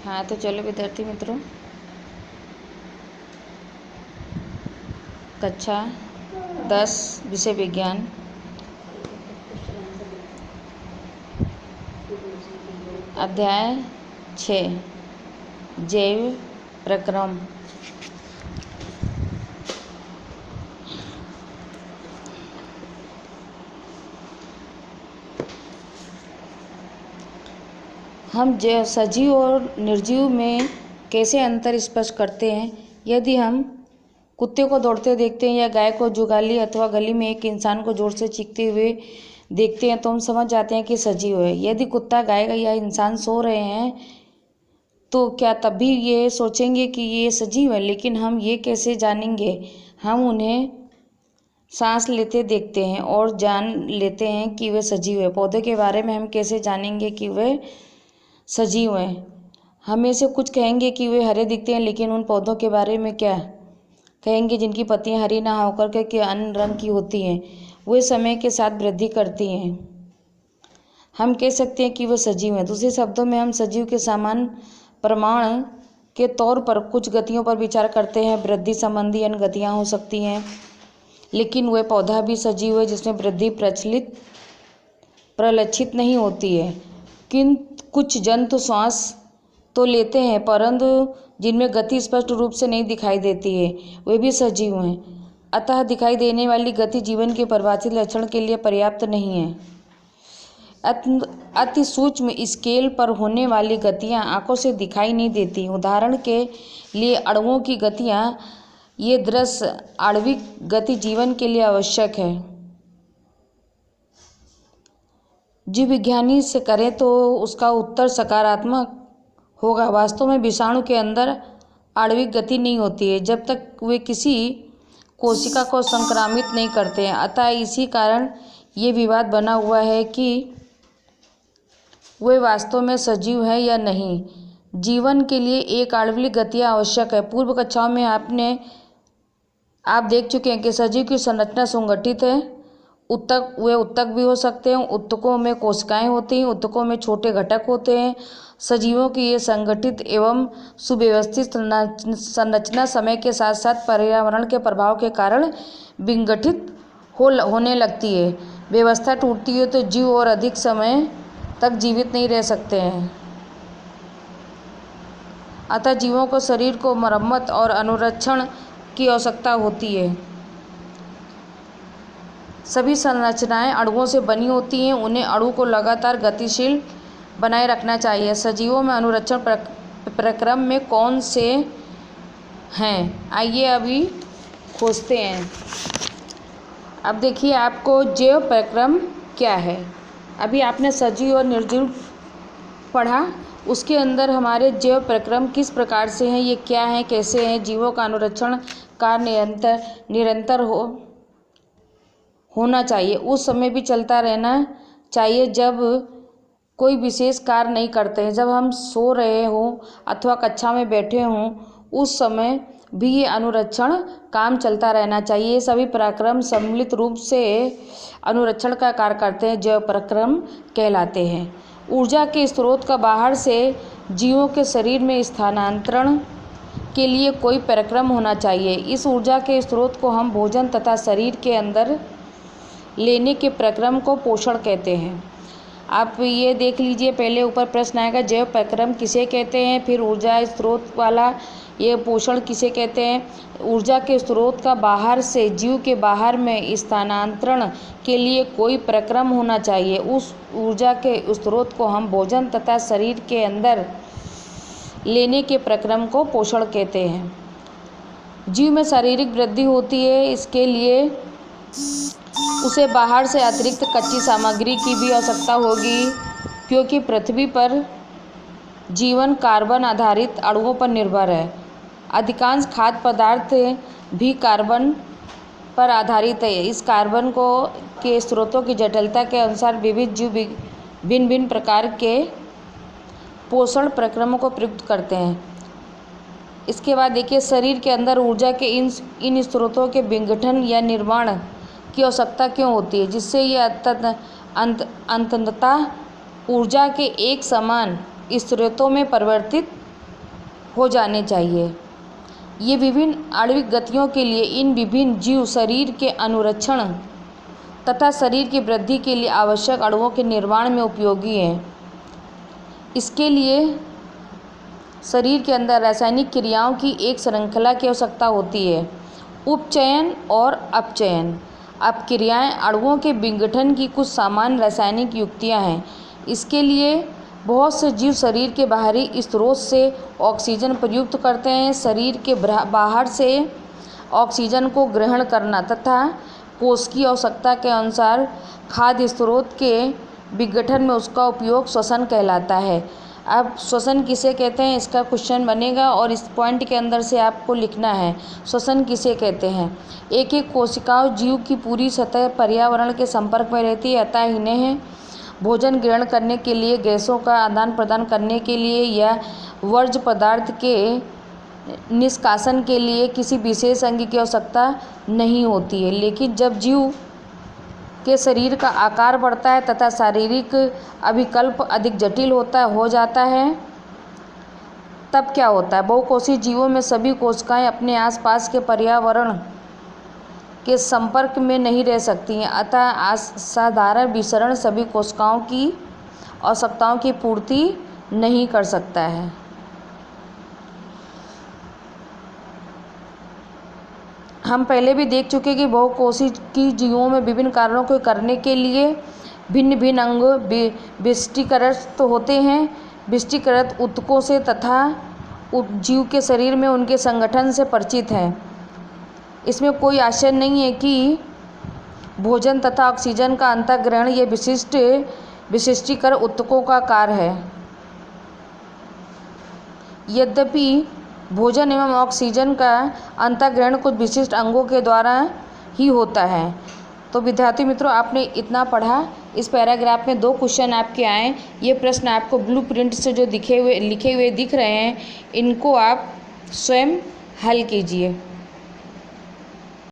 हाँ, तो चलो विद्यार्थी मित्रों, कक्षा 10 विषय विज्ञान अध्याय 6 जैव प्रक्रम। हम सजीव और निर्जीव में कैसे अंतर स्पष्ट करते हैं। यदि हम कुत्ते को दौड़ते देखते हैं या गाय को जुगाली अथवा गली में एक इंसान को जोर से चीखते हुए देखते हैं तो हम समझ जाते हैं कि सजीव है। यदि कुत्ता, गाय या इंसान सो रहे हैं तो क्या तब भी ये सोचेंगे कि ये सजीव है? लेकिन हम ये कैसे जानेंगे? हम उन्हें सांस लेते देखते हैं और जान लेते हैं कि वे सजीव है। पौधे के बारे में हम कैसे जानेंगे कि वे सजीव हैं? हमें से कुछ कहेंगे कि वे हरे दिखते हैं, लेकिन उन पौधों के बारे में क्या कहेंगे जिनकी पत्तियां हरी ना होकर के अन्य रंग की होती हैं? वे समय के साथ वृद्धि करती हैं। हम कह सकते हैं कि वे सजीव हैं। दूसरे शब्दों में, हम सजीव के समान प्रमाण के तौर पर कुछ गतियों पर विचार करते हैं। वृद्धि संबंधी अन्य गतियाँ हो सकती हैं, लेकिन वह पौधा भी सजीव है जिसमें वृद्धि प्रलक्षित नहीं होती है। किंतु कुछ जंतु श्वास तो लेते हैं, परंतु जिनमें गति स्पष्ट रूप से नहीं दिखाई देती है, वे भी सजीव हैं। अतः दिखाई देने वाली गति जीवन के परिभाषित लक्षण के लिए पर्याप्त नहीं है। अति सूक्ष्म स्केल पर होने वाली गतियाँ आंखों से दिखाई नहीं देती। उदाहरण के लिए अणुओं की गतियाँ, ये दृश्य आणविक गति जीवन के लिए आवश्यक है। जीव विज्ञानी से करें तो उसका उत्तर सकारात्मक होगा। वास्तव में विषाणु के अंदर आणविक गति नहीं होती है जब तक वे किसी कोशिका को संक्रामित नहीं करते हैं। अतः इसी कारण ये विवाद बना हुआ है कि वे वास्तव में सजीव है या नहीं। जीवन के लिए एक आणविक गतियाँ आवश्यक है। पूर्व कक्षाओं में आप देख चुके हैं कि सजीव की संरचना संगठित है। वे उत्तक भी हो सकते हैं। उत्तकों में कोशिकाएं होती हैं। उत्तकों में छोटे घटक होते हैं। सजीवों की ये संगठित एवं सुव्यवस्थित संरचना समय के साथ साथ पर्यावरण के प्रभाव के कारण विघटित होने लगती है। व्यवस्था टूटती है तो जीव और अधिक समय तक जीवित नहीं रह सकते हैं। अतः जीवों को शरीर को मरम्मत और अनुरक्षण की आवश्यकता होती है। सभी संरचनाएं अणुओं से बनी होती हैं। उन्हें अणु को लगातार गतिशील बनाए रखना चाहिए। सजीवों में अनुरक्षण प्रक्रम में कौन से हैं, आइए अभी खोजते हैं। अब देखिए, आपको जैव प्रक्रम क्या है। अभी आपने सजीव और निर्जीव पढ़ा, उसके अंदर हमारे जैव प्रक्रम किस प्रकार से हैं, ये क्या हैं, कैसे हैं। जीवों का अनुरक्षण कार्य निरंतर होना चाहिए। उस समय भी चलता रहना चाहिए जब कोई विशेष कार्य नहीं करते हैं। जब हम सो रहे हों अथवा कक्षा में बैठे हों, उस समय भी ये अनुरक्षण काम चलता रहना चाहिए। सभी प्रक्रम सम्मिलित रूप से अनुरक्षण का कार्य करते हैं, जैव प्रक्रम कहलाते हैं। ऊर्जा के स्रोत का बाहर से जीवों के शरीर में स्थानांतरण के लिए कोई प्रक्रम होना चाहिए। इस ऊर्जा के स्रोत को हम भोजन तथा शरीर के अंदर लेने के प्रक्रम को पोषण कहते हैं। आप ये देख लीजिए, पहले ऊपर प्रश्न आएगा, जैव प्रक्रम किसे कहते हैं, फिर ऊर्जा स्रोत वाला ये पोषण किसे कहते हैं। ऊर्जा के स्रोत का बाहर से जीव के बाहर में स्थानांतरण के लिए कोई प्रक्रम होना चाहिए। उस ऊर्जा के स्रोत को हम भोजन तथा शरीर के अंदर लेने के प्रक्रम को पोषण कहते हैं। जीव में शारीरिक वृद्धि होती है, इसके लिए उसे बाहर से अतिरिक्त कच्ची सामग्री की भी आवश्यकता होगी, क्योंकि पृथ्वी पर जीवन कार्बन आधारित अणुओं पर निर्भर है। अधिकांश खाद्य पदार्थ भी कार्बन पर आधारित है। इस कार्बन के स्रोतों की जटिलता के अनुसार विविध जीव भिन्न भिन्न प्रकार के पोषण प्रक्रमों को प्रयुक्त करते हैं। इसके बाद देखिए, शरीर के अंदर ऊर्जा के इन स्रोतों के विघटन या निर्माण की आवश्यकता क्यों होती है, जिससे ये अंततः ऊर्जा के एक समान स्रोतों में परिवर्तित हो जाने चाहिए। ये विभिन्न आणविक गतियों के लिए इन विभिन्न जीव शरीर के अनुरक्षण तथा शरीर की वृद्धि के लिए आवश्यक अणुओं के निर्माण में उपयोगी हैं। इसके लिए शरीर के अंदर रासायनिक क्रियाओं की एक श्रृंखला की आवश्यकता होती है, उपचयन और अपचयन। अब क्रियाएं अणुओं के विघटन की कुछ सामान्य रासायनिक युक्तियां हैं। इसके लिए बहुत से जीव शरीर के बाहरी स्रोत से ऑक्सीजन प्रयुक्त करते हैं। शरीर के बाहर से ऑक्सीजन को ग्रहण करना तथा कोश की आवश्यकता के अनुसार खाद्य स्रोत के विघटन में उसका उपयोग श्वसन कहलाता है। अब श्वसन किसे कहते हैं, इसका क्वेश्चन बनेगा और इस पॉइंट के अंदर से आपको लिखना है श्वसन किसे कहते हैं। एक एक कोशिकाओं जीव की पूरी सतह पर्यावरण के संपर्क में रहती है, अतः इन्हें भोजन ग्रहण करने के लिए, गैसों का आदान प्रदान करने के लिए या वर्ज्य पदार्थ के निष्कासन के लिए किसी विशेष अंग की आवश्यकता नहीं होती है। लेकिन जब जीव के शरीर का आकार बढ़ता है तथा शारीरिक अभिकल्प अधिक जटिल हो जाता है, तब क्या होता है, बहुकोषीय जीवों में सभी कोशिकाएं अपने आसपास के पर्यावरण के संपर्क में नहीं रह सकती हैं, अतः असाधारण विसरण सभी कोशिकाओं की आवश्यकताओं की पूर्ति नहीं कर सकता है। हम पहले भी देख चुके कि बहुकोशिकीय जीवों में विभिन्न कार्यों को करने के लिए भिन्न भिन्न अंग विशिष्टीकृत होते हैं। विशिष्टीकृत ऊतकों से तथा जीव के शरीर में उनके संगठन से परिचित हैं। इसमें कोई आश्चर्य नहीं है कि भोजन तथा ऑक्सीजन का अंतःग्रहण ये विशिष्टीकृत ऊतकों का कार्य है। यद्यपि भोजन एवं ऑक्सीजन का अंतःग्रहण कुछ विशिष्ट अंगों के द्वारा ही होता है। तो विद्यार्थी मित्रों, आपने इतना पढ़ा। इस पैराग्राफ में 2 क्वेश्चन आपके आए। ये प्रश्न आपको ब्लूप्रिंट से जो लिखे हुए दिख रहे हैं, इनको आप स्वयं हल कीजिए।